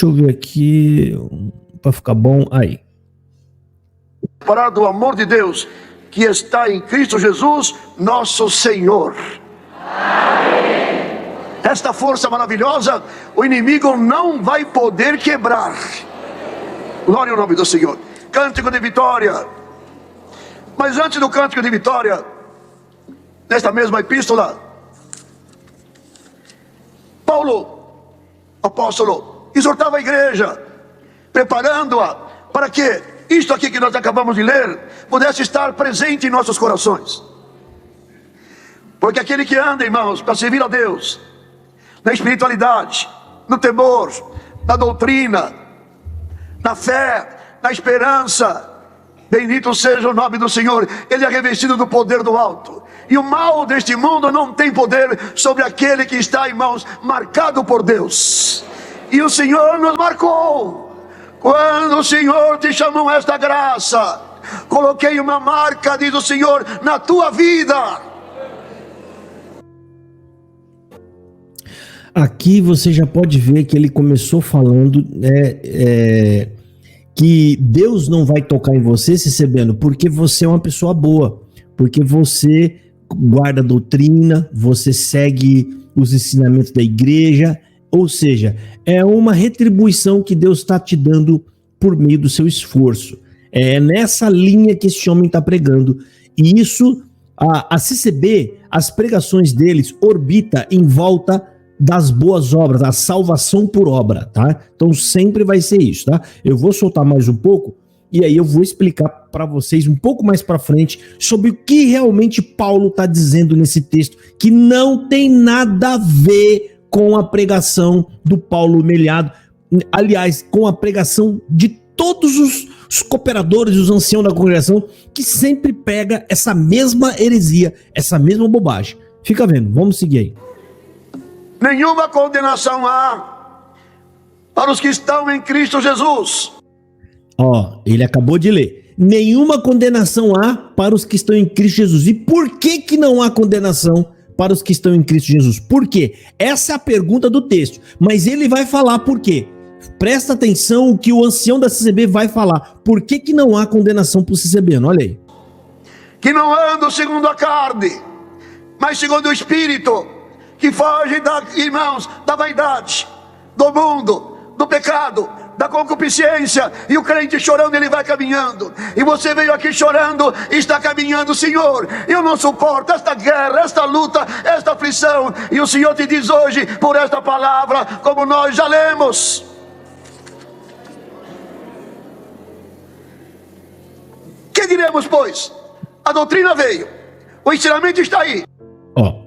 Deixa eu ver aqui, para ficar bom. Aí. Para do amor de Deus, que está em Cristo Jesus, nosso Senhor. Amém. Esta força maravilhosa, o inimigo não vai poder quebrar. Glória ao nome do Senhor. Cântico de vitória. Mas antes do cântico de vitória, nesta mesma epístola, Paulo, apóstolo, exortava a igreja, preparando-a para que isto aqui que nós acabamos de ler pudesse estar presente em nossos corações. Porque aquele que anda, irmãos, para servir a Deus, na espiritualidade, no temor, na doutrina, na fé, na esperança, bendito seja o nome do Senhor, ele é revestido do poder do alto. E o mal deste mundo não tem poder sobre aquele que está, irmãos, marcado por Deus. E o Senhor nos marcou. Quando o Senhor te chamou a esta graça, coloquei uma marca, diz o Senhor, na tua vida. Aqui você já pode ver que ele começou falando que Deus não vai tocar em você, recebendo, porque você é uma pessoa boa, porque você guarda a doutrina, você segue os ensinamentos da igreja, ou seja, é uma retribuição que Deus está te dando por meio do seu esforço. É nessa linha que esse homem está pregando. E isso, a CCB, as pregações deles orbita em volta das boas obras, da salvação por obra, tá? Então sempre vai ser isso, tá? Eu vou soltar mais um pouco e aí eu vou explicar para vocês um pouco mais para frente sobre o que realmente Paulo está dizendo nesse texto, que não tem nada a ver com a pregação do Paulo Melhado, aliás, com a pregação de todos os cooperadores, os anciãos da congregação, que sempre pega essa mesma heresia, essa mesma bobagem. Fica vendo, vamos seguir aí. Nenhuma condenação há para os que estão em Cristo Jesus. Ele acabou de ler. Nenhuma condenação há para os que estão em Cristo Jesus. E por que não há condenação para os que estão em Cristo Jesus? Por quê? Essa é a pergunta do texto. Mas ele vai falar por quê. Presta atenção o que o ancião da CCB vai falar. Por que não há condenação para o CCB? Olha aí. Que não andam segundo a carne, mas segundo o Espírito, que fogem, irmãos, da vaidade, do mundo, do pecado, da concupiscência. E o crente chorando, ele vai caminhando. E você veio aqui chorando, está caminhando. Senhor, eu não suporto esta guerra, esta luta, esta aflição. E o Senhor te diz hoje, por esta palavra, como nós já lemos: que diremos, pois? A doutrina veio, o ensinamento está aí.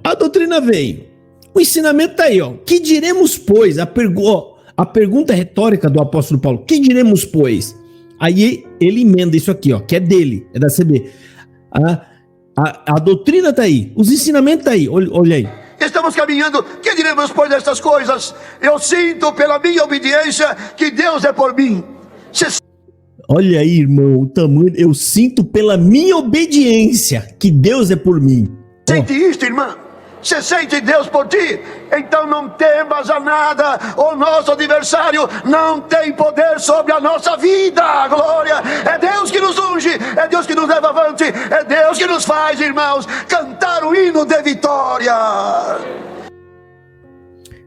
A doutrina veio, o ensinamento está aí. Que diremos, pois? A pergunta retórica do apóstolo Paulo: que diremos, pois? Aí ele emenda isso aqui, que é dele, é da CB. A doutrina está aí, os ensinamentos estão aí, olha aí. Estamos caminhando, que diremos, pois, destas coisas? Eu sinto pela minha obediência que Deus é por mim. Olha aí, irmão, o tamanho. Eu sinto pela minha obediência que Deus é por mim. Sente isto, irmã? Você sente Deus por ti? Então não temas a nada. O nosso adversário não tem poder sobre a nossa vida. Glória! É Deus que nos unge, é Deus que nos leva avante, é Deus que nos faz, irmãos, cantar o hino de vitória.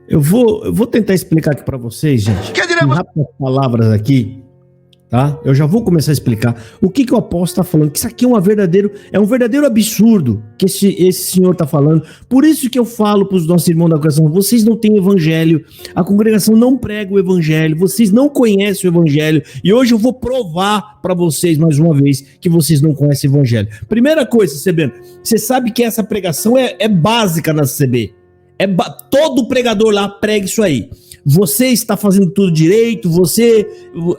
Eu vou tentar explicar aqui para vocês, gente. Que diremos? Em rápidas palavras aqui, tá? Eu já vou começar a explicar o que o apóstolo está falando, que isso aqui é um verdadeiro absurdo que esse senhor está falando. Por isso que eu falo para os nossos irmãos da congregação: vocês não têm evangelho, a congregação não prega o evangelho, vocês não conhecem o evangelho, e hoje eu vou provar para vocês mais uma vez que vocês não conhecem o evangelho. Primeira coisa, CB, você sabe que essa pregação é básica na CB. Todo pregador lá prega isso aí. Você está fazendo tudo direito,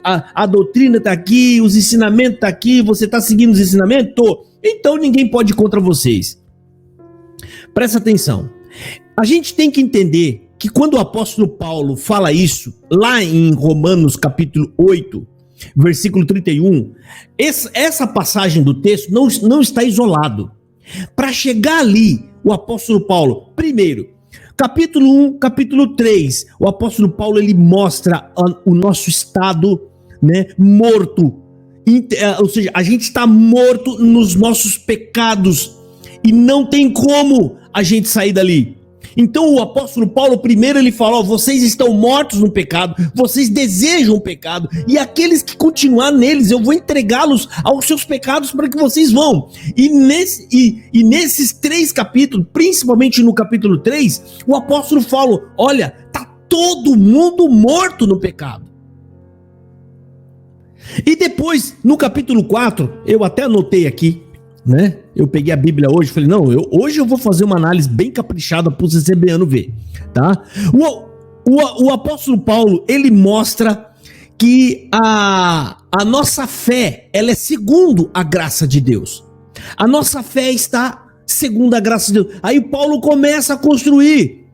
a doutrina está aqui, os ensinamentos estão aqui, você está seguindo os ensinamentos? Então ninguém pode ir contra vocês. Presta atenção. A gente tem que entender que quando o apóstolo Paulo fala isso, lá em Romanos capítulo 8, versículo 31, essa passagem do texto não está isolado. Para chegar ali, o apóstolo Paulo, primeiro, capítulo 1, capítulo 3, o apóstolo Paulo ele mostra o nosso estado, né, morto, ou seja, a gente está morto nos nossos pecados e não tem como a gente sair dali. Então o apóstolo Paulo primeiro ele fala, vocês estão mortos no pecado, vocês desejam o pecado, e aqueles que continuar neles, eu vou entregá-los aos seus pecados para que vocês vão. E nesses 3 capítulos, principalmente no capítulo 3, o apóstolo fala, olha, tá todo mundo morto no pecado. E depois, no capítulo 4, eu até anotei aqui, né? Eu peguei a Bíblia hoje e falei, não, hoje eu vou fazer uma análise bem caprichada para o CCBiano ver, tá? O apóstolo Paulo, ele mostra que a nossa fé, ela é segundo a graça de Deus. A nossa fé está segundo a graça de Deus. Aí Paulo começa a construir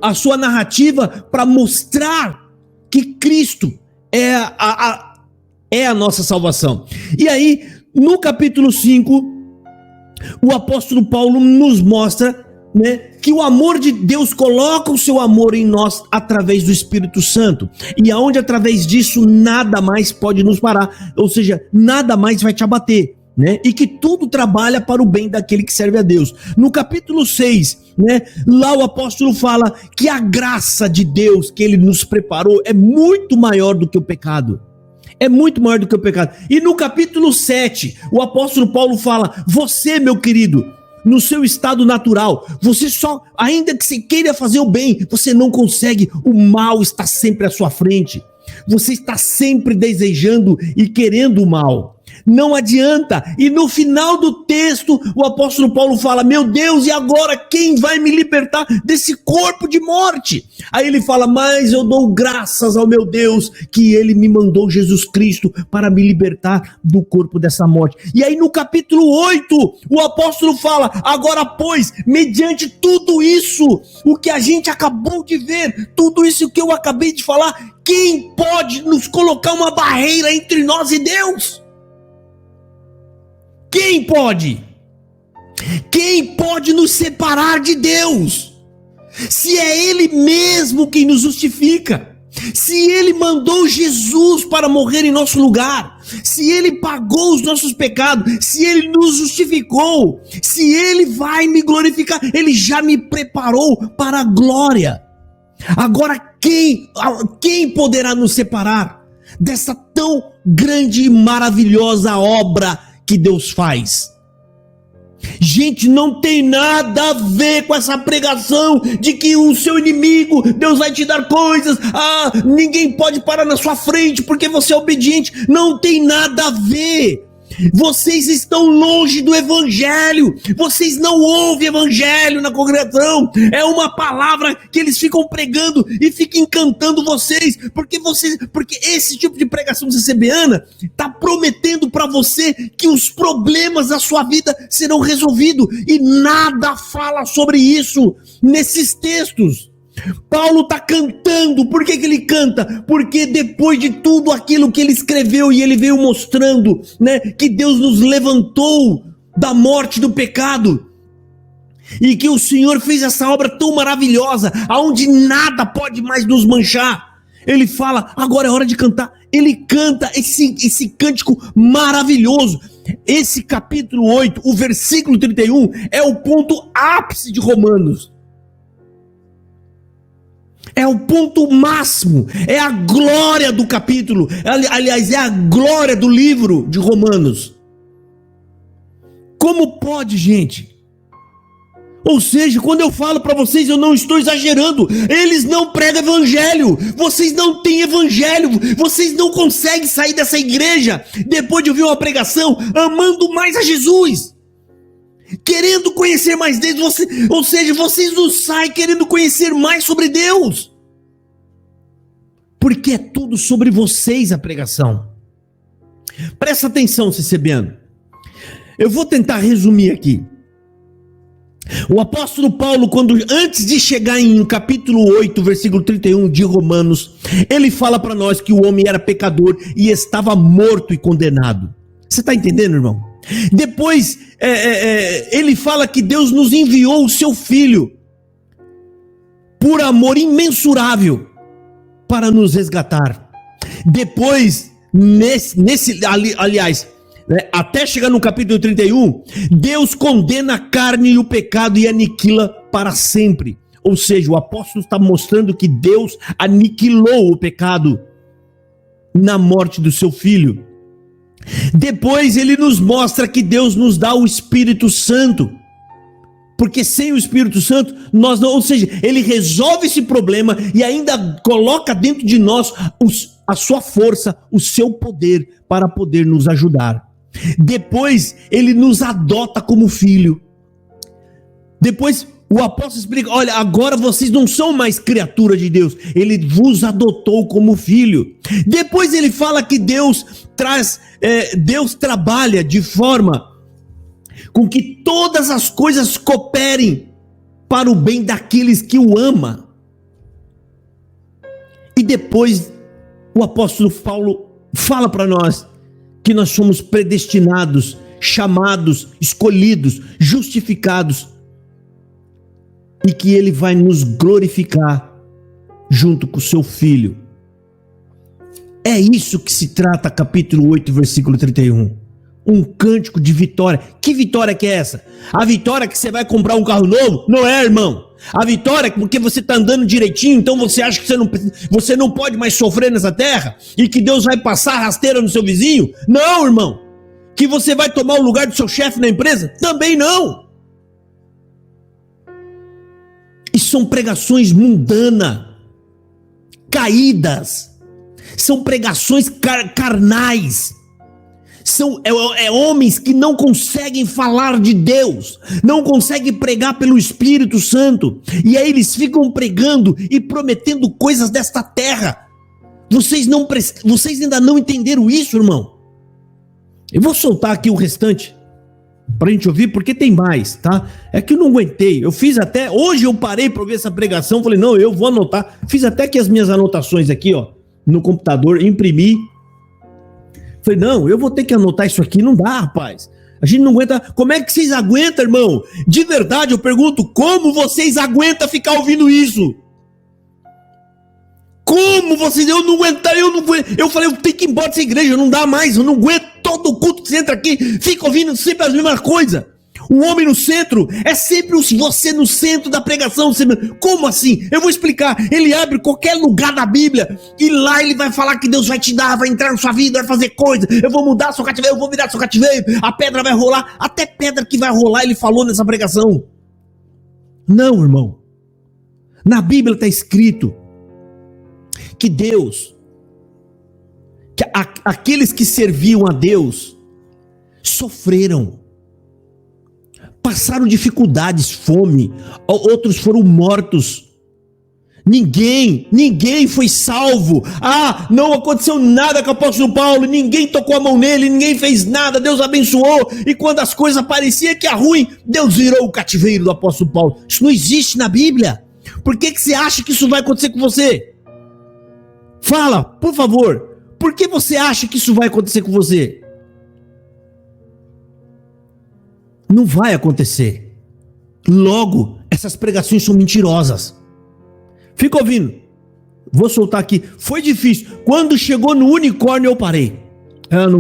a sua narrativa para mostrar que Cristo é a nossa salvação. E aí, no capítulo 5, o apóstolo Paulo nos mostra, né, que o amor de Deus coloca o seu amor em nós através do Espírito Santo. E aonde através disso nada mais pode nos parar. Ou seja, nada mais vai te abater. Né? E que tudo trabalha para o bem daquele que serve a Deus. No capítulo 6, né, lá o apóstolo fala que a graça de Deus que ele nos preparou é muito maior do que o pecado. É muito maior do que o pecado. E no capítulo 7, o apóstolo Paulo fala, você, meu querido, no seu estado natural, você só, ainda que você queira fazer o bem, você não consegue, o mal está sempre à sua frente. Você está sempre desejando e querendo o mal. Não adianta. E no final do texto, o apóstolo Paulo fala, meu Deus, e agora quem vai me libertar desse corpo de morte? Aí ele fala, mas eu dou graças ao meu Deus, que ele me mandou Jesus Cristo para me libertar do corpo dessa morte. E aí no capítulo 8, o apóstolo fala, agora pois, mediante tudo isso, o que a gente acabou de ver, tudo isso que eu acabei de falar, quem pode nos colocar uma barreira entre nós e Deus? Quem pode? Quem pode nos separar de Deus? Se é Ele mesmo quem nos justifica, se Ele mandou Jesus para morrer em nosso lugar, se Ele pagou os nossos pecados, se Ele nos justificou, se Ele vai me glorificar, Ele já me preparou para a glória. Agora quem poderá nos separar dessa tão grande e maravilhosa obra que Deus faz? Gente, não tem nada a ver com essa pregação de que o seu inimigo, Deus vai te dar coisas, ninguém pode parar na sua frente porque você é obediente. Não tem nada a ver. Vocês estão longe do evangelho, vocês não ouvem evangelho na congregação, é uma palavra que eles ficam pregando e ficam encantando vocês, porque esse tipo de pregação CCBiana está prometendo para você que os problemas da sua vida serão resolvidos, e nada fala sobre isso nesses textos. Paulo está cantando. Por que ele canta? Porque depois de tudo aquilo que ele escreveu e ele veio mostrando, né, que Deus nos levantou da morte do pecado e que o Senhor fez essa obra tão maravilhosa, aonde nada pode mais nos manchar, ele fala, agora é hora de cantar. Ele canta esse cântico maravilhoso. Esse capítulo 8, o versículo 31, é o ponto ápice de Romanos. É o ponto máximo, é a glória do capítulo, aliás, é a glória do livro de Romanos. Como pode, gente? Ou seja, quando eu falo para vocês, eu não estou exagerando, eles não pregam evangelho, vocês não têm evangelho, vocês não conseguem sair dessa igreja, depois de ouvir uma pregação, amando mais a Jesus, querendo conhecer mais Deus, ou seja, vocês não saem querendo conhecer mais sobre Deus, porque é tudo sobre vocês a pregação. Presta atenção, CCBiano, eu vou tentar resumir aqui. O apóstolo Paulo, antes de chegar em capítulo 8, versículo 31 de Romanos, ele fala para nós que o homem era pecador e estava morto e condenado. Você está entendendo, irmão? Depois, ele fala que Deus nos enviou o seu Filho por amor imensurável, para nos resgatar. Depois, aliás, até chegar no capítulo 31, Deus condena a carne e o pecado e aniquila para sempre. Ou seja, o apóstolo está mostrando que Deus aniquilou o pecado na morte do seu filho. Depois ele nos mostra que Deus nos dá o Espírito Santo. Porque sem o Espírito Santo, nós não, ou seja, ele resolve esse problema e ainda coloca dentro de nós a sua força, o seu poder para poder nos ajudar. Depois ele nos adota como filho. Depois o apóstolo explica: olha, agora vocês não são mais criatura de Deus, ele vos adotou como filho. Depois ele fala que Deus trabalha de forma com que todas as coisas cooperem para o bem daqueles que o amam. E depois o apóstolo Paulo fala para nós que nós somos predestinados, chamados, escolhidos, justificados, e que ele vai nos glorificar junto com o seu filho. É isso que se trata capítulo 8, versículo 31. Um cântico de vitória. Que vitória que é essa? A vitória que você vai comprar um carro novo? Não é, irmão. A vitória é porque você está andando direitinho, então você acha que você não pode mais sofrer nessa terra? E que Deus vai passar rasteira no seu vizinho? Não, irmão. Que você vai tomar o lugar do seu chefe na empresa? Também não. E são pregações mundanas, caídas. São pregações carnais. São homens que não conseguem falar de Deus, não conseguem pregar pelo Espírito Santo, e aí eles ficam pregando e prometendo coisas desta terra. Vocês ainda não entenderam isso, irmão? Eu vou soltar aqui o restante pra gente ouvir, porque tem mais, tá? É que eu não aguentei, hoje eu parei pra ouvir essa pregação, falei, não, eu vou anotar, fiz até aqui as minhas anotações aqui, ó, no computador, imprimi. Falei, não, eu vou ter que anotar isso aqui, não dá, rapaz. A gente não aguenta. Como é que vocês aguentam, irmão? De verdade, eu pergunto, como vocês aguentam ficar ouvindo isso? Como vocês... Eu não aguento. Eu falei, eu tenho que ir embora dessa igreja, não dá mais, eu não aguento. Todo culto que você entra aqui, fica ouvindo sempre as mesmas coisas. O homem no centro, é sempre você no centro da pregação. Como assim? Eu vou explicar. Ele abre qualquer lugar da Bíblia e lá ele vai falar que Deus vai te dar, vai entrar na sua vida, vai fazer coisa. Eu vou mudar seu cativeiro, eu vou virar seu cativeiro. A pedra vai rolar. Até pedra que vai rolar ele falou nessa pregação. Não, irmão. Na Bíblia está escrito que Deus, que aqueles que serviam a Deus sofreram. Passaram dificuldades, fome, outros foram mortos. Ninguém foi salvo. Não aconteceu nada com o apóstolo Paulo, ninguém tocou a mão nele, ninguém fez nada, Deus abençoou, e quando as coisas pareciam que ia ruim, Deus virou o cativeiro do apóstolo Paulo. Isso não existe na Bíblia. Por que você acha que isso vai acontecer com você? Fala, por favor, por que você acha que isso vai acontecer com você? Não vai acontecer. Logo, essas pregações são mentirosas. Fica ouvindo. Vou soltar aqui. Foi difícil. Quando chegou no unicórnio, eu parei. Eu não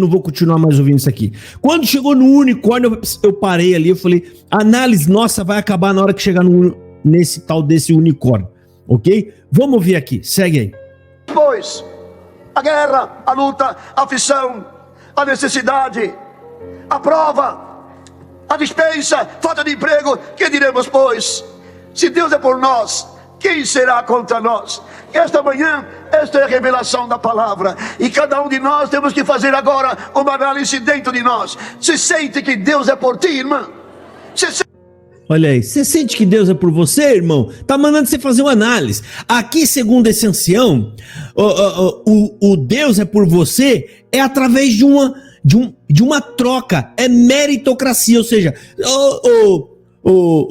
vou continuar mais ouvindo isso aqui. Quando chegou no unicórnio, eu parei ali. Eu falei, a análise nossa vai acabar na hora que chegar nesse tal desse unicórnio. Ok? Vamos ouvir aqui. Segue aí. Pois, a guerra, a luta, a aflição, a necessidade, a prova, a dispensa, falta de emprego, que diremos, pois? Se Deus é por nós, quem será contra nós? Esta manhã, esta é a revelação da palavra, e cada um de nós temos que fazer agora uma análise dentro de nós. Se sente que Deus é por ti, irmã? Olha aí, você sente que Deus é por você, irmão? Tá mandando você fazer uma análise. Aqui, segundo esse ancião, o Deus é por você é através de uma troca, é meritocracia, ou seja,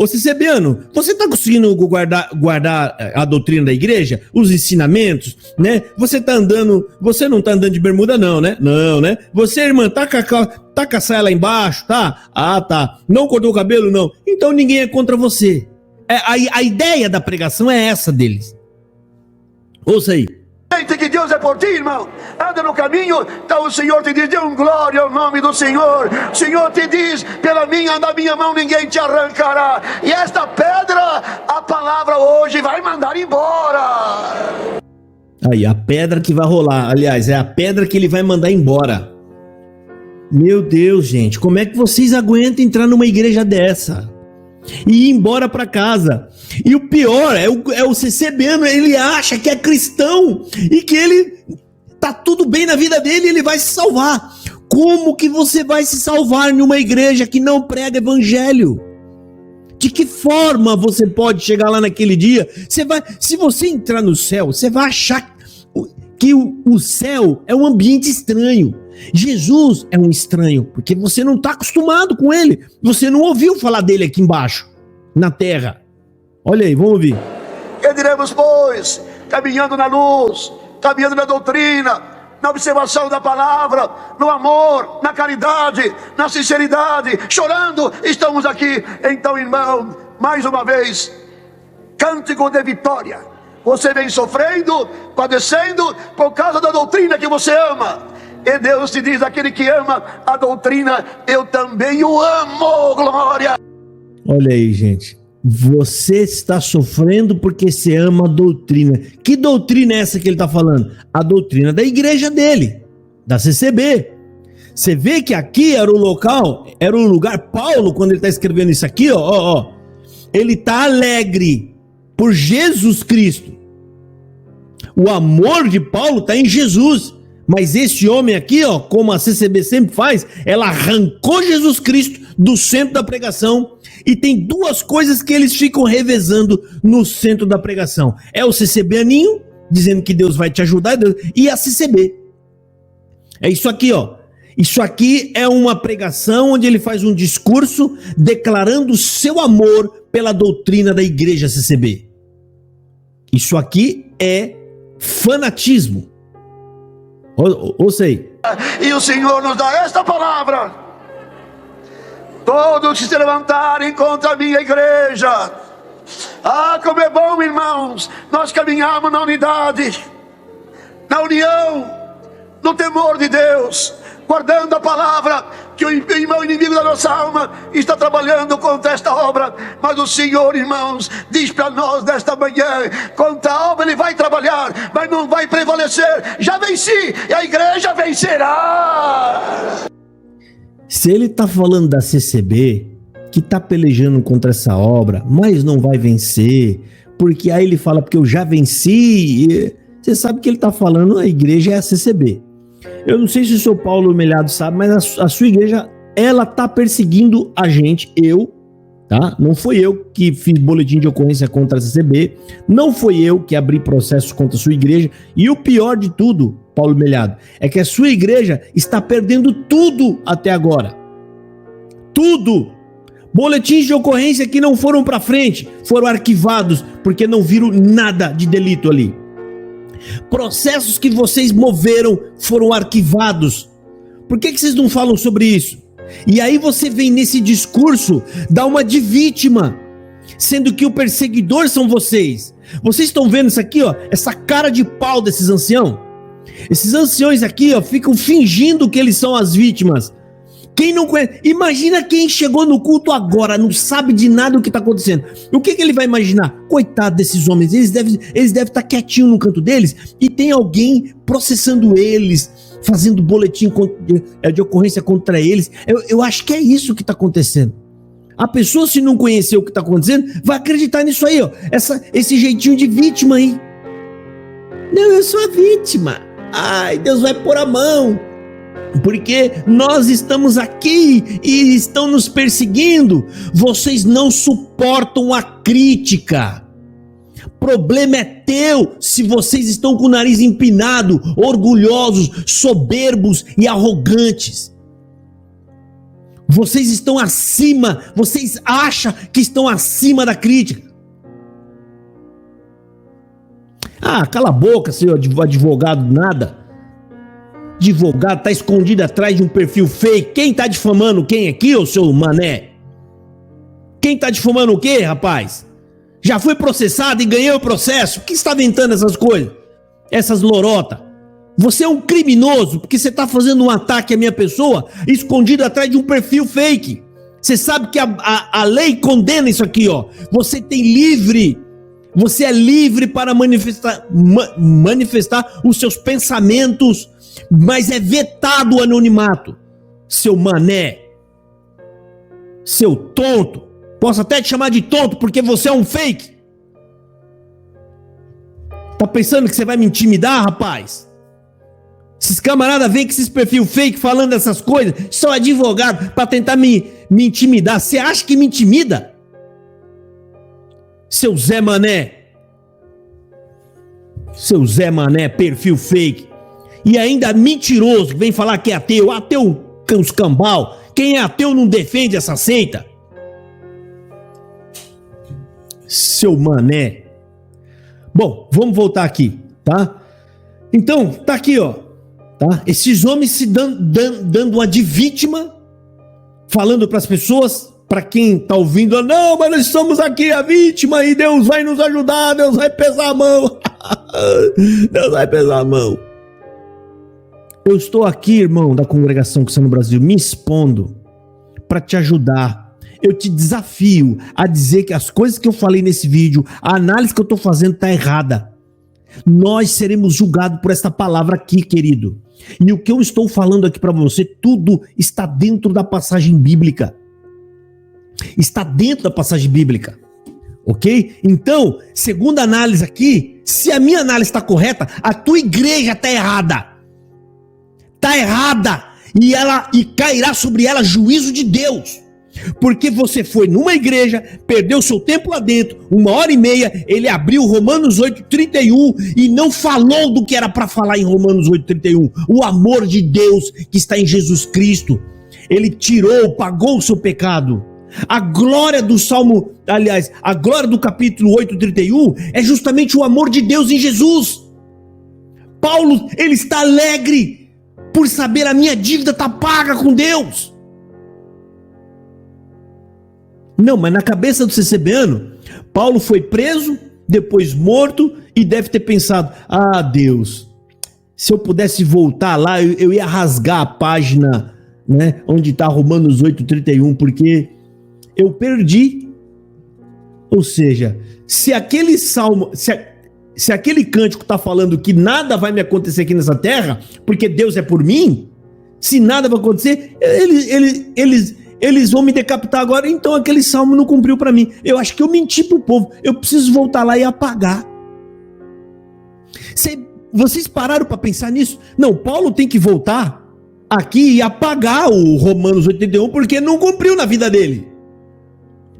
Cicebiano, você está conseguindo guardar a doutrina da igreja, os ensinamentos, né? Você não está andando de bermuda não, né? Não, né? Você, irmã, tá com a saia lá embaixo, tá? Ah, tá. Não cortou o cabelo, não. Então ninguém é contra você. A ideia da pregação é essa deles. Ouça aí. Que Deus é por ti, irmão. Anda no caminho, então o Senhor te diz: dê um glória ao nome do Senhor. O Senhor te diz: da minha mão ninguém te arrancará. E esta pedra, a palavra hoje vai mandar embora. Aí, a pedra que vai rolar, aliás, é a pedra que ele vai mandar embora. Meu Deus, gente, como é que vocês aguentam entrar numa igreja dessa e ir embora para casa? E o pior é o CCBano, ele acha que é cristão e que ele tá tudo bem na vida dele e ele vai se salvar. Como que você vai se salvar numa igreja que não prega evangelho? De que forma você pode chegar lá naquele dia? Se você entrar no céu, você vai achar que o céu é um ambiente estranho. Jesus é um estranho, porque você não está acostumado com ele. Você não ouviu falar dele aqui embaixo, na terra. Olha aí, vamos ouvir. Que diremos, pois? Caminhando na luz, caminhando na doutrina, na observação da palavra, no amor, na caridade, na sinceridade, chorando, estamos aqui. Então, irmão, mais uma vez, cântico de vitória. Você vem sofrendo, padecendo por causa da doutrina que você ama. E Deus te diz: aquele que ama a doutrina, eu também o amo, glória. Olha aí, gente. Você está sofrendo porque você ama a doutrina. Que doutrina é essa que ele está falando? A doutrina da igreja dele, da CCB. Você vê que aqui era o local, era o lugar. Paulo, quando ele está escrevendo isso aqui, ele está alegre por Jesus Cristo. O amor de Paulo está em Jesus. Mas esse homem aqui, como a CCB sempre faz, ela arrancou Jesus Cristo do centro da pregação, e tem duas coisas que eles ficam revezando no centro da pregação. É o CCBaninho, dizendo que Deus vai te ajudar, e a CCB. É isso aqui, Isso aqui é uma pregação onde ele faz um discurso declarando o seu amor pela doutrina da igreja CCB. Isso aqui é fanatismo. Ouça aí. E o Senhor nos dá esta palavra: todos que se levantarem contra a minha igreja. Ah, como é bom, irmãos, nós caminhamos na unidade, na união, no temor de Deus, guardando a palavra, que o irmão inimigo da nossa alma está trabalhando contra esta obra. Mas o Senhor, irmãos, diz para nós nesta manhã: contra a obra ele vai trabalhar, mas não vai prevalecer. Já venci, e a igreja vencerá. Se ele está falando da CCB, que está pelejando contra essa obra, mas não vai vencer, porque aí ele fala: porque eu já venci. Você sabe que ele está falando, a igreja é a CCB. Eu não sei se o seu Paulo Melhado sabe, mas a sua igreja, ela tá perseguindo a gente, tá? Não foi eu que fiz boletim de ocorrência contra a CCB, não foi eu que abri processo contra a sua igreja, e o pior de tudo, Paulo Melhado, é que a sua igreja está perdendo tudo até agora. Tudo! Boletins de ocorrência que não foram para frente, foram arquivados, porque não viram nada de delito ali. Processos que vocês moveram foram arquivados. Por que vocês não falam sobre isso? E aí você vem nesse discurso, dá uma de vítima, sendo que o perseguidor são vocês. Vocês estão vendo isso aqui, essa cara de pau desses anciãos? Esses anciões aqui, ficam fingindo que eles são as vítimas. Quem não conhece, imagina quem chegou no culto agora, não sabe de nada do que está acontecendo. O que ele vai imaginar? Coitado desses homens, eles devem estar quietinhos no canto deles, e tem alguém processando eles, fazendo boletim de ocorrência contra eles. Eu acho que é isso que está acontecendo. A pessoa, se não conhecer o que está acontecendo, vai acreditar nisso aí, esse jeitinho de vítima aí. Não, eu sou a vítima. Ai, Deus vai pôr a mão. Porque nós estamos aqui e estão nos perseguindo. Vocês não suportam a crítica. Problema é teu se vocês estão com o nariz empinado, orgulhosos, soberbos e arrogantes. Vocês estão acima, vocês acham que estão acima da crítica. Ah, cala a boca, seu advogado, nada. Advogado tá escondido atrás de um perfil fake. Quem tá difamando quem aqui, ô seu mané? Quem tá difamando o quê, rapaz? Já fui processado e ganhei o processo. Por que você está inventando essas coisas? Essas lorotas. Você é um criminoso porque você está fazendo um ataque à minha pessoa escondido atrás de um perfil fake. Você sabe que a lei condena isso aqui, ó. Você é livre para manifestar os seus pensamentos, mas é vetado o anonimato. Seu mané, seu tonto. Posso até te chamar de tonto porque você é um fake. Tá pensando que você vai me intimidar, rapaz? Esses camaradas vêm com esses perfil fake falando essas coisas, são advogados para tentar me intimidar. Você acha que me intimida? Seu Zé Mané. Seu Zé Mané, perfil fake. E ainda mentiroso, que vem falar que é ateu. Ateu, os cambal. Quem é ateu não defende essa seita. Seu Mané. Bom, vamos voltar aqui, tá? Então, tá aqui, ó. Tá? Esses homens se dando uma de vítima, falando para as pessoas, para quem tá ouvindo, não, mas nós somos aqui a vítima e Deus vai nos ajudar, Deus vai pesar a mão. Deus vai pesar a mão. Eu estou aqui, irmão, da congregação Cristã no Brasil, me expondo para te ajudar. Eu te desafio a dizer que as coisas que eu falei nesse vídeo, a análise que eu estou fazendo está errada. Nós seremos julgados por esta palavra aqui, querido. E o que eu estou falando aqui para você, tudo está dentro da passagem bíblica. Está dentro da passagem bíblica. Ok? Então, segundo a análise aqui, se a minha análise está correta, a tua igreja está errada. Está errada. E cairá sobre ela juízo de Deus. Porque você foi numa igreja, perdeu seu tempo lá dentro, 1h30, ele abriu Romanos 8:31 e não falou do que era para falar em Romanos 8:31. O amor de Deus que está em Jesus Cristo. Ele tirou, pagou o seu pecado. A glória do Salmo, aliás, a glória do capítulo 8:31 é justamente o amor de Deus em Jesus. Paulo, ele está alegre por saber a minha dívida está paga com Deus. Não, mas na cabeça do CCBano, Paulo foi preso, depois morto e deve ter pensado, ah, Deus, se eu pudesse voltar lá, eu ia rasgar a página, né, onde está Romanos 8:31, porque eu perdi. Ou seja, se aquele salmo, se aquele cântico está falando que nada vai me acontecer aqui nessa terra, porque Deus é por mim, se nada vai acontecer, eles vão me decapitar agora, então aquele salmo não cumpriu para mim. Eu acho que eu menti pro povo, eu preciso voltar lá e apagar. Vocês pararam para pensar nisso? Não, Paulo tem que voltar aqui e apagar o Romanos 8:31, porque não cumpriu na vida dele.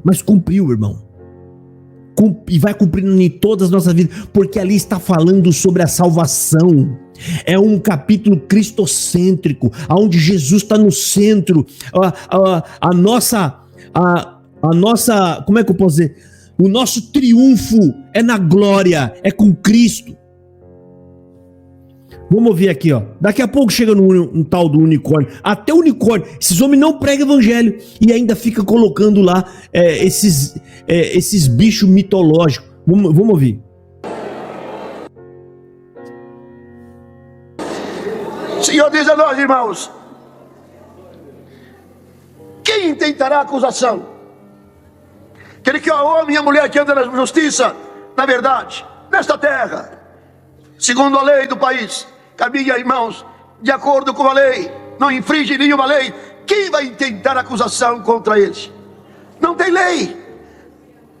Mas cumpriu, irmão. E vai cumprindo em todas as nossas vidas, porque ali está falando sobre a salvação. É um capítulo cristocêntrico, onde Jesus está no centro. A nossa, como é que eu posso dizer? O nosso triunfo é na glória, é com Cristo. Vamos ouvir aqui, ó. Daqui a pouco chega no tal do unicórnio. Até o unicórnio. Esses homens não pregam evangelho e ainda fica colocando lá esses bichos mitológicos. Vamos ouvir. O Senhor diz a nós, irmãos: quem intentará acusação? Aquele que é o homem e a mulher que anda na justiça, na verdade, nesta terra, segundo a lei do país, caminha, irmãos, de acordo com a lei, não infringe nenhuma lei. Quem vai intentar acusação contra eles? Não tem lei.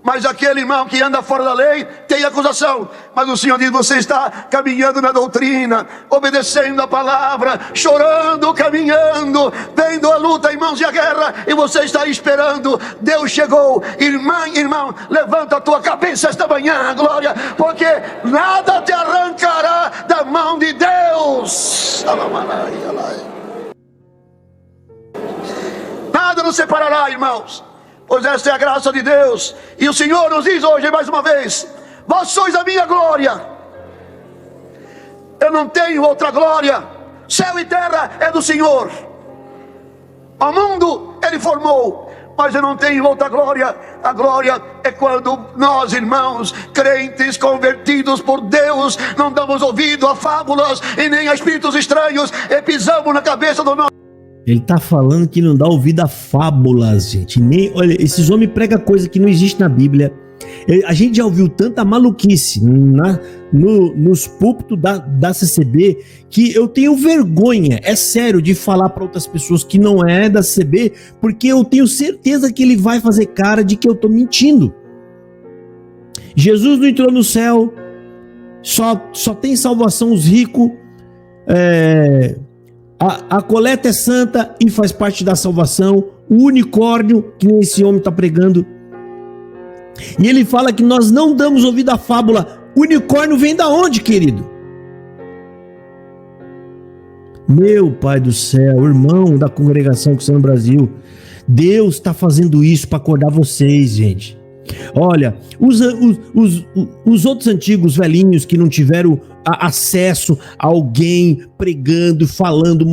Mas aquele irmão que anda fora da lei tem acusação. Mas o Senhor diz: você está caminhando na doutrina, obedecendo a palavra, chorando, caminhando, vendo a luta, irmãos, e a guerra, e você está esperando. Deus chegou. Irmão, levanta a tua cabeça esta manhã, glória, porque nada te arrancará da mão de Deus. Nada nos separará, irmãos, pois esta é a graça de Deus. E o Senhor nos diz hoje mais uma vez: vós sois a minha glória. Eu não tenho outra glória. Céu e terra é do Senhor. O mundo Ele me formou, mas eu não tenho outra glória. A glória é quando nós, irmãos, crentes, convertidos por Deus, não damos ouvido a fábulas e nem a espíritos estranhos e pisamos na cabeça do nosso... Ele tá falando que não dá ouvido a fábulas, gente. Nem, olha, esses homens pregam coisa que não existe na Bíblia. A gente já ouviu tanta maluquice nos púlpitos da CCB que eu tenho vergonha, é sério, de falar para outras pessoas que não é da CCB, porque eu tenho certeza que ele vai fazer cara de que eu tô mentindo. Jesus não entrou no céu, só tem salvação os ricos, a coleta é santa e faz parte da salvação, o unicórnio que esse homem está pregando. E ele fala que nós não damos ouvido à fábula. O unicórnio vem da onde, querido? Meu Pai do céu, irmão da congregação Cristã no Brasil, Deus está fazendo isso para acordar vocês, gente. Olha, os outros antigos velhinhos que não tiveram acesso a alguém pregando, falando,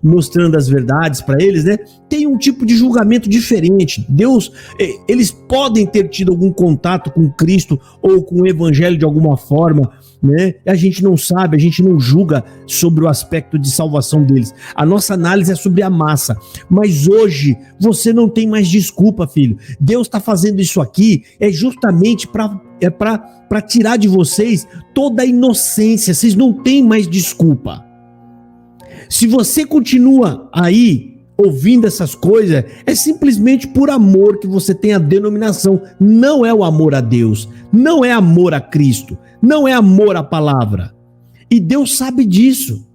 mostrando as verdades para eles, né? Tem um tipo de julgamento diferente. Deus, eles podem ter tido algum contato com Cristo ou com o Evangelho de alguma forma, né? A gente não sabe, a gente não julga sobre o aspecto de salvação deles. A nossa análise é sobre a massa. Mas hoje você não tem mais desculpa, filho. Deus está fazendo isso aqui justamente para tirar de vocês toda a inocência. Vocês não têm mais desculpa. Se você continua aí ouvindo essas coisas, é simplesmente por amor que você tem a denominação. Não é o amor a Deus, não é amor a Cristo, não é amor à palavra. E Deus sabe disso.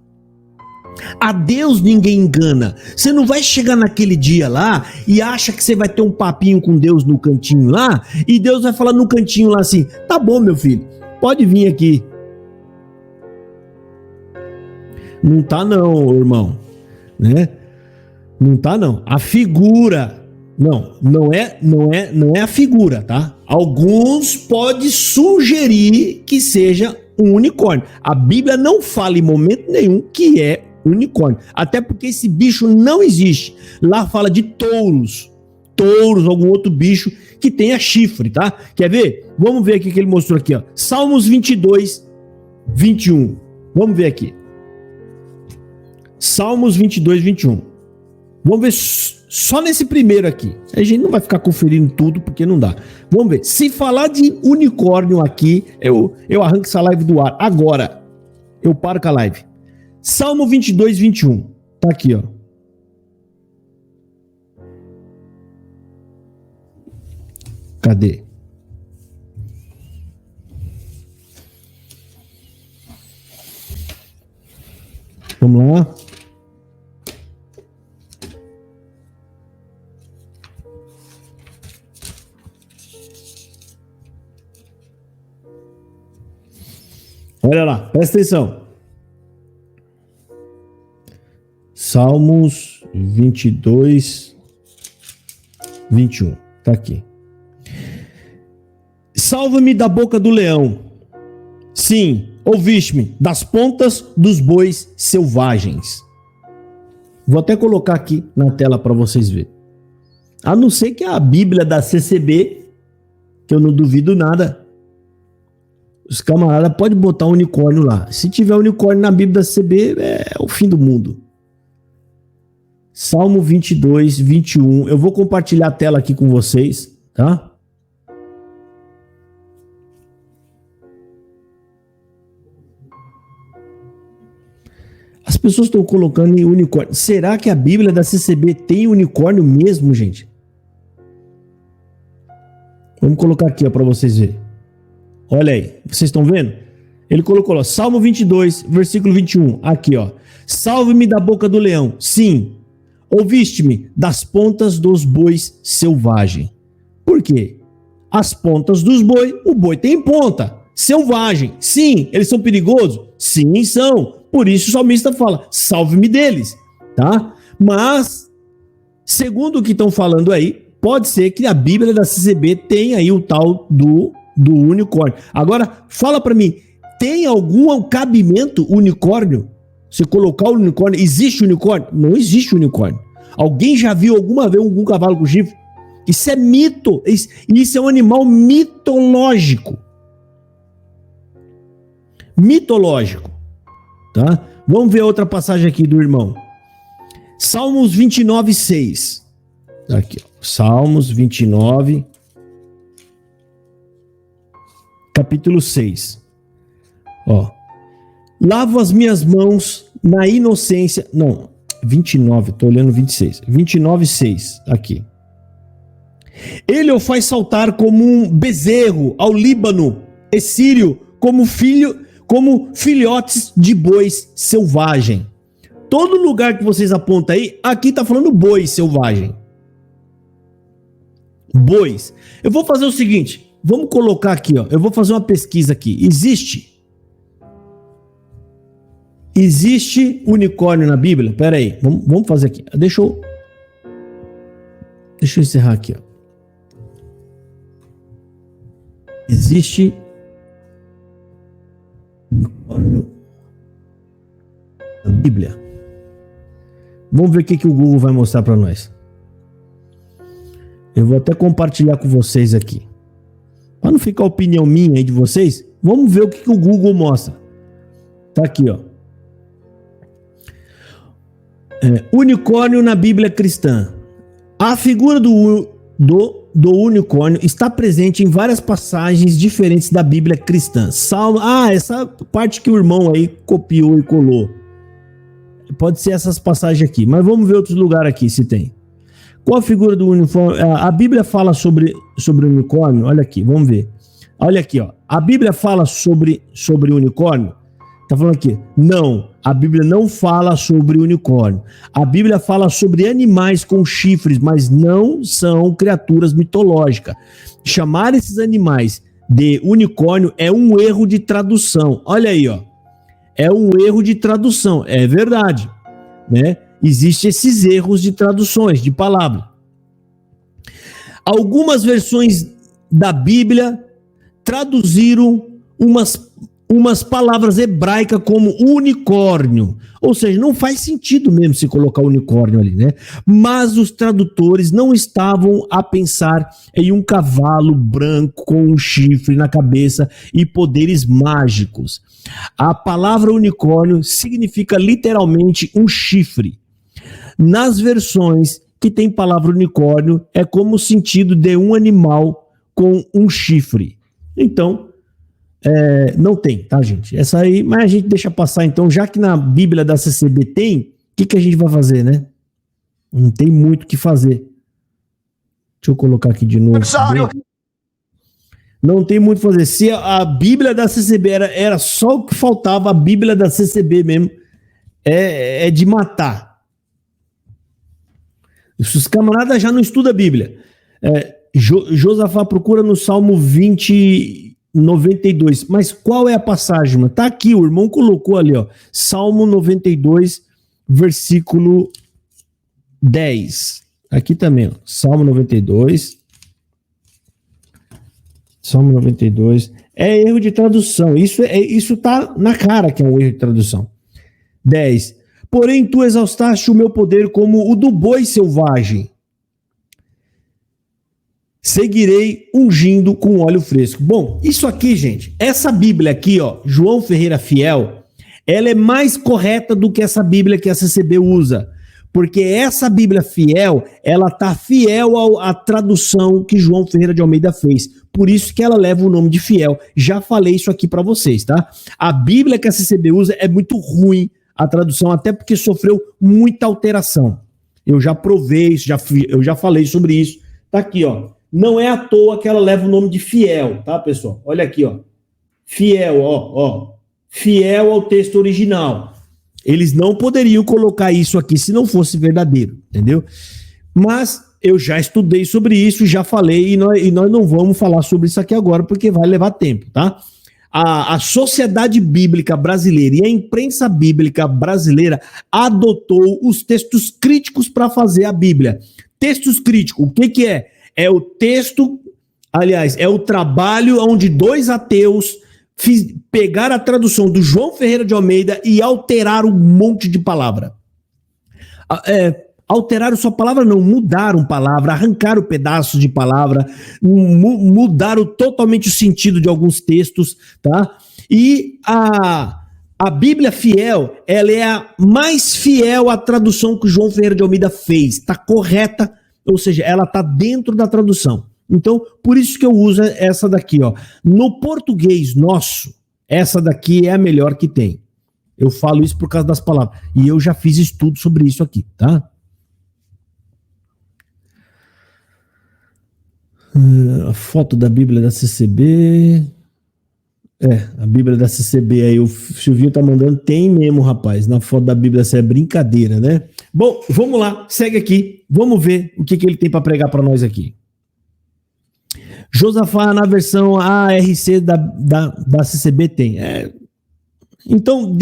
A Deus ninguém engana. Você não vai chegar naquele dia lá e acha que você vai ter um papinho com Deus no cantinho lá, e Deus vai falar no cantinho lá assim: tá bom, meu filho, pode vir aqui. Não tá não, irmão, né? Não tá não. A figura, não é a figura, tá? Alguns podem sugerir que seja um unicórnio. A Bíblia não fala em momento nenhum que é unicórnio, até porque esse bicho não existe. Lá fala de touros, algum outro bicho que tenha chifre, tá? Quer ver? Vamos ver aqui o que ele mostrou aqui, ó. Salmos 22, 21. Vamos ver aqui. Salmos 22, 21. Vamos ver só nesse primeiro aqui. A gente não vai ficar conferindo tudo porque não dá. Vamos ver. Se falar de unicórnio aqui, eu arranco essa live do ar. Agora, eu paro com a live. Salmo 22, 21. Tá aqui, ó. Cadê? Vamos lá. Olha lá, presta atenção. Salmos 22, 21. Tá aqui. Salva-me da boca do leão. Sim, ouviste-me das pontas dos bois selvagens. Vou até colocar aqui na tela para vocês verem. A não ser que a Bíblia da CCB, que eu não duvido nada, os camaradas podem botar um unicórnio lá. Se tiver unicórnio na Bíblia da CCB, é o fim do mundo. Salmo 22, 21. Eu vou compartilhar a tela aqui com vocês, tá? As pessoas estão colocando em unicórnio. Será que a Bíblia da CCB tem unicórnio mesmo, gente? Vamos colocar aqui, ó, para vocês verem. Olha aí, vocês estão vendo? Ele colocou lá, Salmo 22, versículo 21. Aqui, ó. Salve-me da boca do leão. Sim, ouviste-me das pontas dos bois selvagem. Por quê? As pontas dos bois, o boi tem ponta. Selvagem. Sim, eles são perigosos? Sim, são. Por isso o salmista fala, salve-me deles, tá? Mas, segundo o que estão falando aí, pode ser que a Bíblia da CCB tenha aí o tal do unicórnio. Agora, fala para mim, tem algum cabimento unicórnio? Você colocar o unicórnio, existe unicórnio? Não existe unicórnio. Alguém já viu alguma vez algum cavalo com chifre? Isso é mito. Isso é um animal mitológico. Mitológico. Tá? Vamos ver outra passagem aqui do irmão. Salmos 29, 6. Aqui, ó. Salmos 29, capítulo 6. Ó. Lavo as minhas mãos na inocência. Não, 29, tô olhando 26. 29, 6. Aqui. Ele o faz saltar como um bezerro ao Líbano, e Sírio, como filhotes de bois selvagem. Todo lugar que vocês apontam aí, aqui tá falando boi selvagem. Bois. Eu vou fazer o seguinte, vamos colocar aqui, ó. Eu vou fazer uma pesquisa aqui. Existe unicórnio na Bíblia? Pera aí, vamos fazer aqui. Deixa eu encerrar aqui, ó. Existe unicórnio na Bíblia? Vamos ver o que o Google vai mostrar para nós. Eu vou até compartilhar com vocês aqui. Para não ficar a opinião minha aí de vocês, vamos ver o que o Google mostra. Tá aqui, ó. Unicórnio na Bíblia cristã. A figura do unicórnio está presente em várias passagens diferentes da Bíblia cristã. Essa parte que o irmão aí copiou e colou. Pode ser essas passagens aqui, mas vamos ver outros lugares aqui se tem. Qual a figura do unicórnio? A Bíblia fala sobre o unicórnio. Olha aqui, vamos ver. Olha aqui, ó. A Bíblia fala sobre o unicórnio? Tá falando aqui. Não, a Bíblia não fala sobre unicórnio. A Bíblia fala sobre animais com chifres, mas não são criaturas mitológicas. Chamar esses animais de unicórnio é um erro de tradução. Olha aí, ó. É um erro de tradução. É verdade, né? Existem esses erros de traduções, de palavra. Algumas versões da Bíblia traduziram umas palavras hebraicas como unicórnio. Ou seja, não faz sentido mesmo se colocar unicórnio ali, né? Mas os tradutores não estavam a pensar em um cavalo branco com um chifre na cabeça e poderes mágicos. A palavra unicórnio significa literalmente um chifre. Nas versões que tem palavra unicórnio, é como o sentido de um animal com um chifre. Então, não tem, tá, gente? Essa aí, mas a gente deixa passar, então, já que na Bíblia da CCB tem, o que a gente vai fazer, né? Não tem muito o que fazer. Deixa eu colocar aqui de novo. Não tem muito o que fazer. Se a Bíblia da CCB era só o que faltava, a Bíblia da CCB mesmo, é de matar. Os camaradas já não estudam a Bíblia. Josafá procura no Salmo 92. Mas qual é a passagem, mano? Tá aqui, o irmão colocou ali, ó. Salmo 92, versículo 10. Aqui também, ó. Salmo 92. Salmo 92. É erro de tradução. Isso tá na cara que é um erro de tradução. 10. Porém, tu exaustaste o meu poder como o do boi selvagem. Seguirei ungindo com óleo fresco. Bom, isso aqui, gente, essa Bíblia aqui, ó, João Ferreira Fiel, ela é mais correta do que essa Bíblia que a CCB usa. Porque essa Bíblia Fiel, ela tá fiel à tradução que João Ferreira de Almeida fez. Por isso que ela leva o nome de Fiel. Já falei isso aqui para vocês, tá? A Bíblia que a CCB usa é muito ruim, a tradução, até porque sofreu muita alteração. Eu já provei isso, eu já falei sobre isso. Tá aqui, ó. Não é à toa que ela leva o nome de Fiel, tá, pessoal? Olha aqui, ó. Fiel, ó. Fiel ao texto original. Eles não poderiam colocar isso aqui se não fosse verdadeiro, entendeu? Mas eu já estudei sobre isso, já falei, e nós não vamos falar sobre isso aqui agora, porque vai levar tempo, tá? A Sociedade Bíblica Brasileira e a imprensa bíblica brasileira adotou os textos críticos para fazer a Bíblia. Textos críticos, o que é? É o texto, aliás, é o trabalho onde dois ateus pegaram a tradução do João Ferreira de Almeida e alteraram um monte de palavra. Alteraram sua palavra? Não, mudaram palavra, arrancaram pedaços de palavra, mudaram totalmente o sentido de alguns textos, tá? E a Bíblia fiel, ela é a mais fiel à tradução que o João Ferreira de Almeida fez. Está correta, ou seja, ela está dentro da tradução. Então, por isso que eu uso essa daqui, ó. No português nosso, essa daqui é a melhor que tem. Eu falo isso por causa das palavras. E eu já fiz estudo sobre isso aqui, tá? A foto da Bíblia da CCB. A Bíblia da CCB aí, o Silvinho tá mandando, tem mesmo, rapaz. Na foto da Bíblia, essa é brincadeira, né? Bom, vamos lá, segue aqui. Vamos ver o que ele tem para pregar para nós aqui. Josafá, na versão ARC da CCB tem. Então,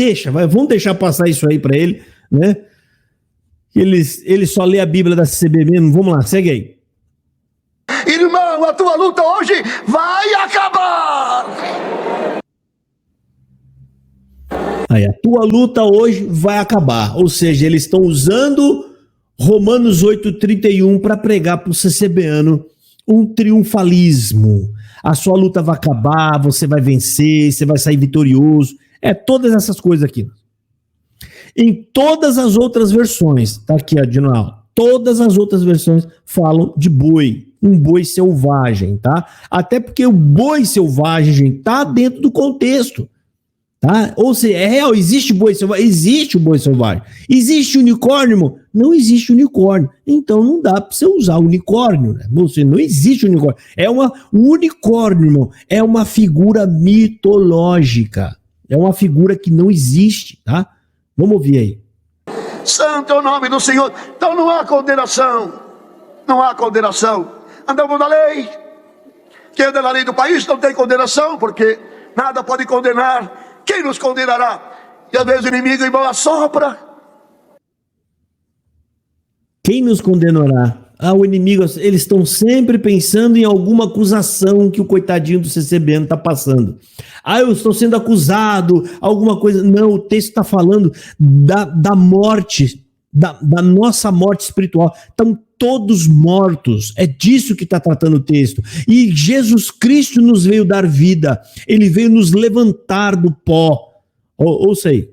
vamos deixar passar isso aí para ele, né? Ele só lê a Bíblia da CCB mesmo. Vamos lá, segue aí. Irmão, a tua luta hoje vai acabar. Aí, a tua luta hoje vai acabar. Ou seja, eles estão usando Romanos 8,31 para pregar para o CCBano um triunfalismo. A sua luta vai acabar, você vai vencer, você vai sair vitorioso. Todas essas coisas aqui. Em todas as outras versões, tá aqui, ó, de novo. Todas as outras versões falam de boi, um boi selvagem, tá? Até porque o boi selvagem, gente, tá dentro do contexto, tá? Ou seja, é real, existe boi selvagem? Existe o boi selvagem. Existe unicórnio? Não existe unicórnio. Então não dá para você usar unicórnio, né? Você não existe unicórnio. Um unicórnio, irmão, é uma figura mitológica. É uma figura que não existe, tá? Vamos ouvir aí. Santo é o nome do Senhor. Então não há condenação. Não há condenação. Andamos na lei. Quem anda na lei do país não tem condenação, porque nada pode condenar. Quem nos condenará? E às vezes o inimigo, irmão, assopra. Quem nos condenará? O inimigo, eles estão sempre pensando em alguma acusação que o coitadinho do CCBN está passando. Eu estou sendo acusado, alguma coisa. Não, o texto está falando da morte, da nossa morte espiritual. Estão todos mortos. É disso que está tratando o texto. E Jesus Cristo nos veio dar vida. Ele veio nos levantar do pó. Ouça aí.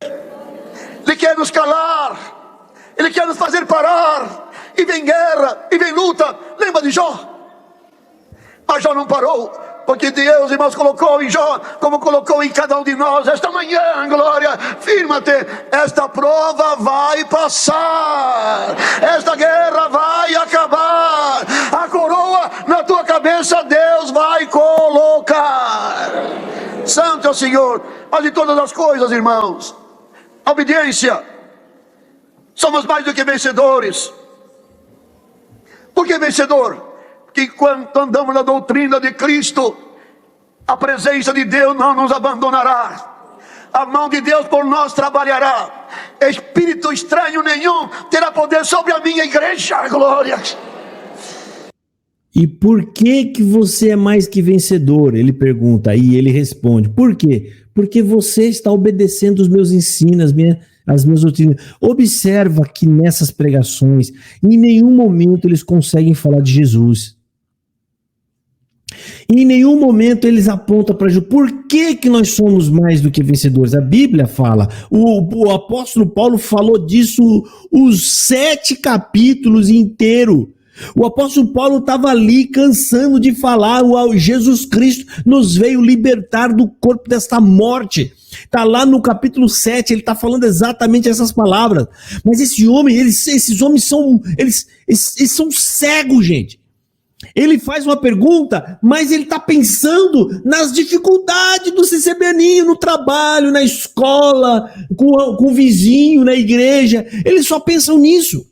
Ele quer nos calar. Ele quer nos fazer parar. E vem guerra, e vem luta. Lembra de Jó? Mas Jó não parou, porque Deus, irmãos, colocou em Jó, como colocou em cada um de nós esta manhã, glória. Firma-te, esta prova vai passar, esta guerra vai acabar, a coroa na tua cabeça Deus vai colocar. Santo é o Senhor. Mas de todas as coisas, irmãos, a obediência, somos mais do que vencedores. Por que vencedor? Porque enquanto andamos na doutrina de Cristo, a presença de Deus não nos abandonará. A mão de Deus por nós trabalhará. Espírito estranho nenhum terá poder sobre a minha igreja. Glória. E por que você é mais que vencedor? Ele pergunta e ele responde. Por quê? Porque você está obedecendo os meus ensinos, as minhas doutrinas. Observa que nessas pregações, em nenhum momento eles conseguem falar de Jesus. Em nenhum momento eles apontam para Jesus. Por que nós somos mais do que vencedores? A Bíblia fala. O apóstolo Paulo falou disso os 7 capítulos inteiros. O apóstolo Paulo estava ali cansando de falar, Jesus Cristo nos veio libertar do corpo desta morte. Está lá no capítulo 7, ele está falando exatamente essas palavras. Mas esses homens são cegos, gente. Ele faz uma pergunta, mas ele está pensando nas dificuldades do CCBaninho, no trabalho, na escola, com o vizinho, na igreja. Eles só pensam nisso.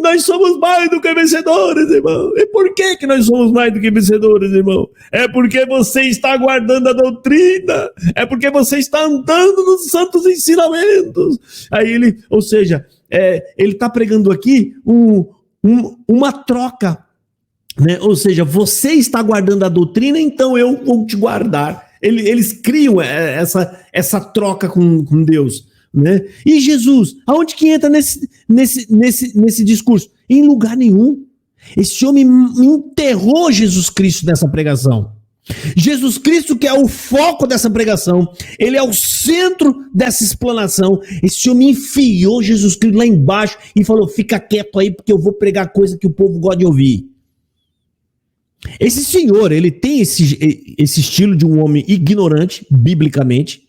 Nós somos mais do que vencedores, irmão. E por que nós somos mais do que vencedores, irmão? É porque você está guardando a doutrina. É porque você está andando nos santos ensinamentos. Aí ele está pregando aqui uma troca, né? Ou seja, você está guardando a doutrina, então eu vou te guardar. Eles criam essa troca com Deus. né? E Jesus, aonde que entra nesse discurso? Em lugar nenhum. Esse homem enterrou Jesus Cristo nessa pregação. Jesus Cristo, que é o foco dessa pregação, ele é o centro dessa explanação. Esse homem enfiou Jesus Cristo lá embaixo e falou: fica quieto aí, porque eu vou pregar coisa que o povo gosta de ouvir. Esse senhor, ele tem esse estilo de um homem ignorante, biblicamente,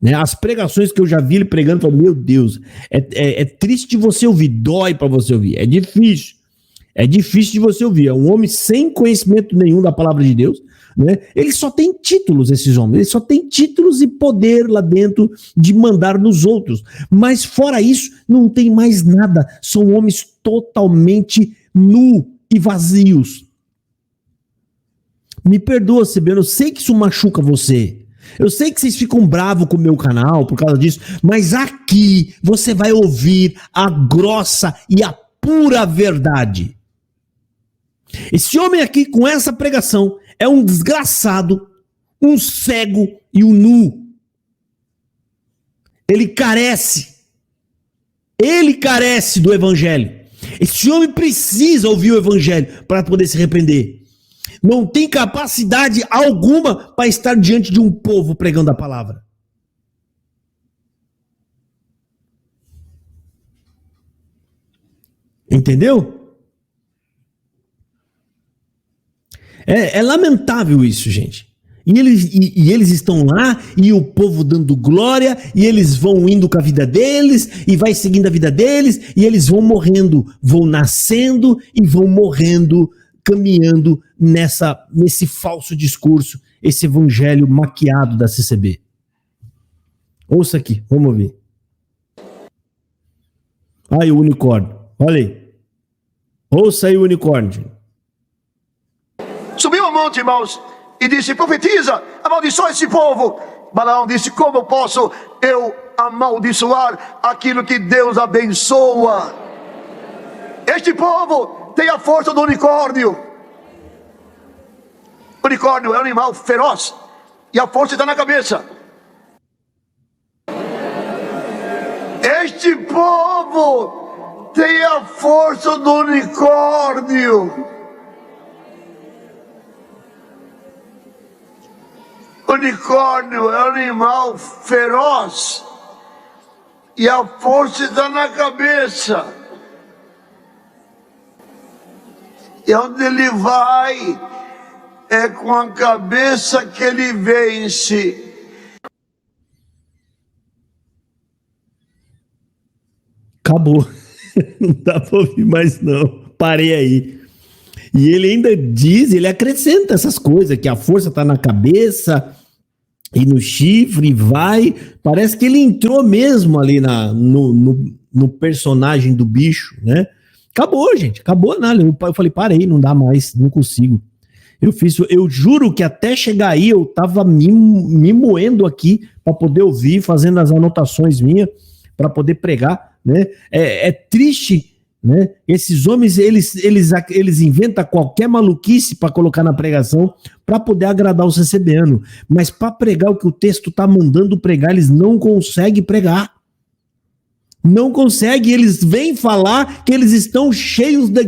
né? As pregações que eu já vi ele pregando, eu falo, meu Deus, é triste de você ouvir, dói para você ouvir, é difícil de você ouvir. É um homem sem conhecimento nenhum da palavra de Deus, né? Ele só tem títulos, esses homens, ele só tem títulos e poder lá dentro de mandar nos outros, mas fora isso, não tem mais nada. São homens totalmente nu e vazios. Me perdoa, Sebeno, eu sei que isso machuca você. Eu sei que vocês ficam bravos com o meu canal por causa disso, mas aqui você vai ouvir a grossa e a pura verdade. Esse homem aqui, com essa pregação, é um desgraçado, um cego e um nu. Ele carece do evangelho. Esse homem precisa ouvir o evangelho para poder se arrepender. Não tem capacidade alguma para estar diante de um povo pregando a palavra. Entendeu? É lamentável isso, gente. E eles estão lá, e o povo dando glória, e eles vão indo com a vida deles, e vai seguindo a vida deles, e eles vão morrendo, vão nascendo e vão morrendo, caminhando nesse falso discurso, esse evangelho maquiado da CCB. Ouça aqui, vamos ouvir. Aí o unicórnio, olha aí. Ouça aí o unicórnio. Subiu ao monte, irmãos, e disse: profetiza, amaldiçoa esse povo. Balaão disse: como posso eu amaldiçoar aquilo que Deus abençoa? Este povo tem a força do unicórnio. O unicórnio é um animal feroz e a força está na cabeça. Este povo tem a força do unicórnio. O unicórnio é um animal feroz e a força está na cabeça. E onde ele vai, é com a cabeça que ele vence. Acabou. Não dá para ouvir mais não. Parei aí. E ele ainda diz, ele acrescenta essas coisas, que a força está na cabeça e no chifre, vai. Parece que ele entrou mesmo ali no personagem do bicho, né? Acabou, gente. Acabou nada. Eu falei, parei, não dá mais, não consigo. Eu juro que até chegar aí eu tava me moendo aqui para poder ouvir, fazendo as anotações minhas para poder pregar, né? É triste, né? Esses homens, eles inventam qualquer maluquice para colocar na pregação para poder agradar o CCBano, mas para pregar o que o texto tá mandando pregar, eles não conseguem pregar. Não consegue, eles vêm falar que eles estão cheios da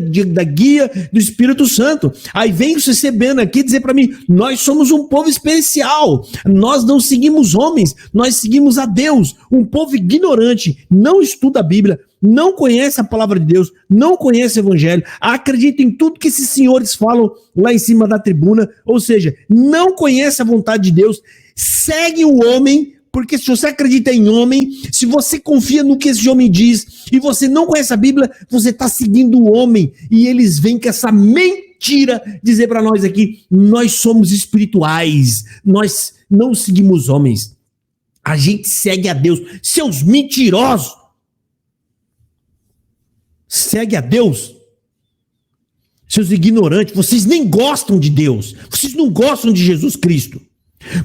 guia do Espírito Santo. Aí vem o CCBano aqui dizer para mim: nós somos um povo especial, nós não seguimos homens, nós seguimos a Deus. Um povo ignorante, não estuda a Bíblia, não conhece a palavra de Deus, não conhece o Evangelho, acredita em tudo que esses senhores falam lá em cima da tribuna, ou seja, não conhece a vontade de Deus, segue o homem. Porque se você acredita em homem, se você confia no que esse homem diz, e você não conhece a Bíblia, você está seguindo o homem. E eles vêm com essa mentira dizer para nós aqui: nós somos espirituais, nós não seguimos homens, a gente segue a Deus. Seus mentirosos! Segue a Deus? Seus ignorantes, vocês nem gostam de Deus, vocês não gostam de Jesus Cristo.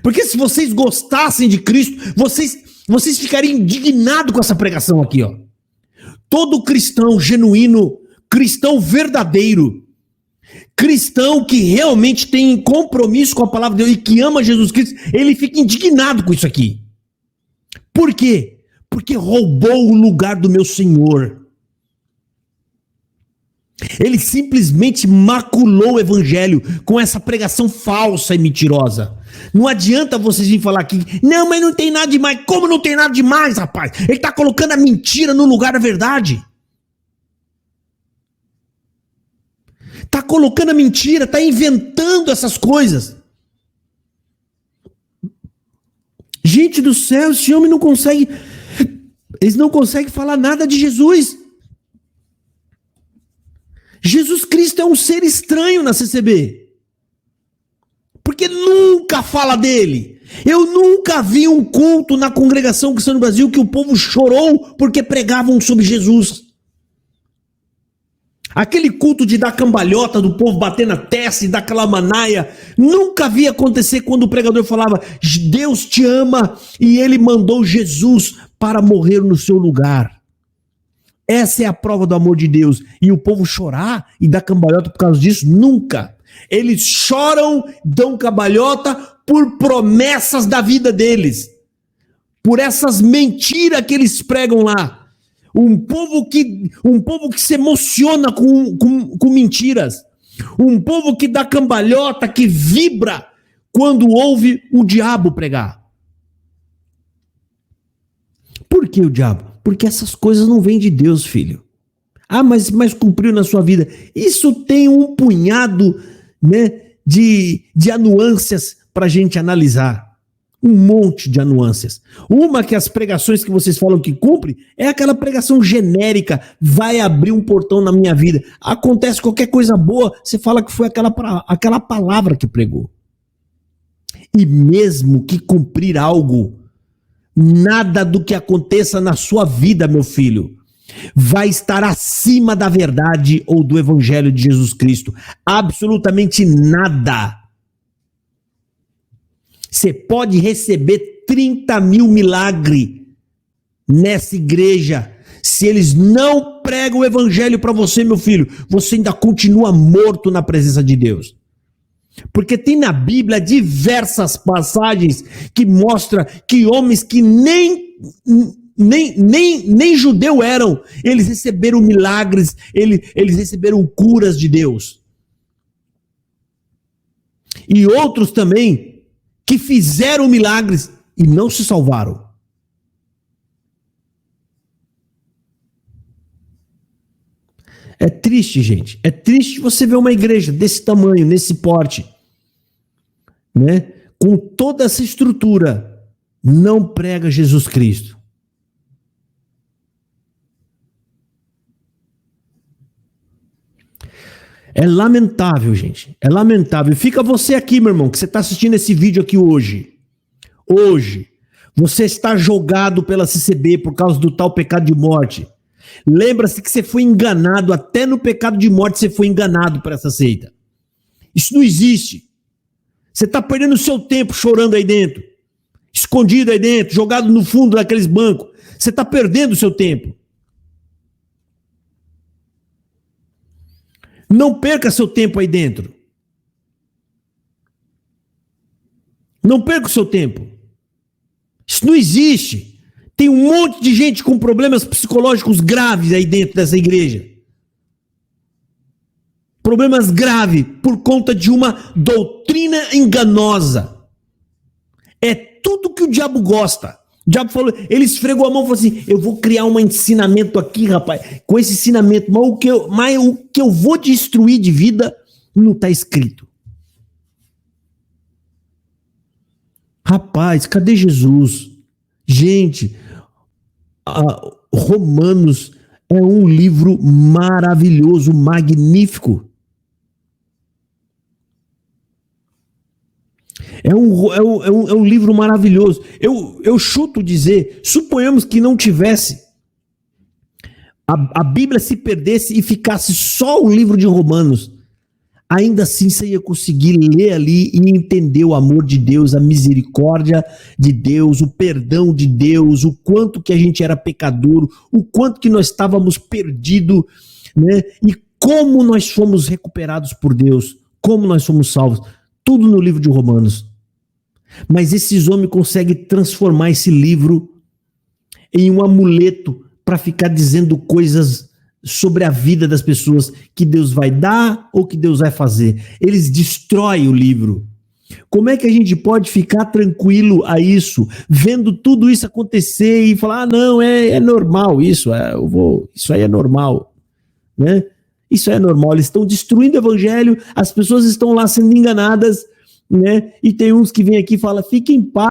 Porque se vocês gostassem de Cristo, vocês ficariam indignados com essa pregação aqui, ó. Todo cristão genuíno, cristão verdadeiro, cristão que realmente tem compromisso com a palavra de Deus e que ama Jesus Cristo, ele fica indignado com isso aqui. Por quê? porque roubou o lugar do meu Senhor. Ele simplesmente maculou o evangelho com essa pregação falsa e mentirosa. Não adianta vocês virem falar aqui, não, mas não tem nada demais. Como não tem nada demais, rapaz? Ele está colocando a mentira no lugar da verdade. Está colocando a mentira, está inventando essas coisas. Gente do céu, esse homem não consegue, eles não conseguem falar nada de Jesus. Jesus Cristo é um ser estranho na CCB. Porque nunca fala dele. Eu nunca vi um culto na congregação cristã no Brasil que o povo chorou porque pregavam sobre Jesus. Aquele culto de dar cambalhota, do povo bater na testa e dar aquela manaia, nunca vi acontecer quando o pregador falava, Deus te ama e ele mandou Jesus para morrer no seu lugar. Essa é a prova do amor de Deus. E o povo chorar e dar cambalhota por causa disso? Nunca. Eles choram, dão cambalhota por promessas da vida deles. Por essas mentiras que eles pregam lá. Um povo que se emociona com mentiras. Um povo que dá cambalhota, que vibra quando ouve o diabo pregar. Por que o diabo? Porque essas coisas não vêm de Deus, filho. Ah, mas cumpriu na sua vida. Isso tem um punhado, né, de anuâncias para a gente analisar. Um monte de anuâncias. Uma que as pregações que vocês falam que cumpre é aquela pregação genérica. Vai abrir um portão na minha vida. Acontece qualquer coisa boa, você fala que foi aquela palavra que pregou. E mesmo que cumprir algo, nada do que aconteça na sua vida, meu filho, vai estar acima da verdade ou do evangelho de Jesus Cristo. Absolutamente nada. Você pode receber 30 mil milagres nessa igreja. Se eles não pregam o evangelho para você, meu filho, você ainda continua morto na presença de Deus. Porque tem na Bíblia diversas passagens que mostram que homens que nem judeu eram, eles receberam milagres, eles receberam curas de Deus. E outros também que fizeram milagres e não se salvaram. É triste, gente. É triste você ver uma igreja desse tamanho, nesse porte, né? Com toda essa estrutura, não prega Jesus Cristo. É lamentável, gente. É lamentável. Fica você aqui, meu irmão, que você está assistindo esse vídeo aqui hoje. Hoje, você está jogado pela CCB por causa do tal pecado de morte. Lembra-se que você foi enganado, até no pecado de morte você foi enganado por essa seita. Isso não existe. Você está perdendo o seu tempo chorando aí dentro, escondido aí dentro, jogado no fundo daqueles bancos. Você está perdendo o seu tempo. Não perca seu tempo aí dentro. Não perca o seu tempo. Isso não existe. Tem um monte de gente com problemas psicológicos graves aí dentro dessa igreja. Problemas graves por conta de uma doutrina enganosa. É tudo que o diabo gosta. O diabo falou, ele esfregou a mão e falou assim, eu vou criar um ensinamento aqui, rapaz, com esse ensinamento, mas o que eu vou destruir de vida não está escrito. Rapaz, cadê Jesus? Gente, Romanos é um livro maravilhoso, magnífico. É um livro maravilhoso. Eu chuto dizer, suponhamos que não tivesse, a Bíblia se perdesse e ficasse só o livro de Romanos, ainda assim você ia conseguir ler ali e entender o amor de Deus, a misericórdia de Deus, o perdão de Deus, o quanto que a gente era pecador, o quanto que nós estávamos perdidos, né? E como nós fomos recuperados por Deus, como nós fomos salvos. Tudo no livro de Romanos. Mas esses homens conseguem transformar esse livro em um amuleto para ficar dizendo coisas sobre a vida das pessoas que Deus vai dar ou que Deus vai fazer. Eles destroem o livro. Como é que a gente pode ficar tranquilo a isso, vendo tudo isso acontecer e falar, não, é normal isso, isso aí é normal, né? Isso é normal, eles estão destruindo o evangelho, as pessoas estão lá sendo enganadas, né? E tem uns que vêm aqui e falam, fiquem em paz.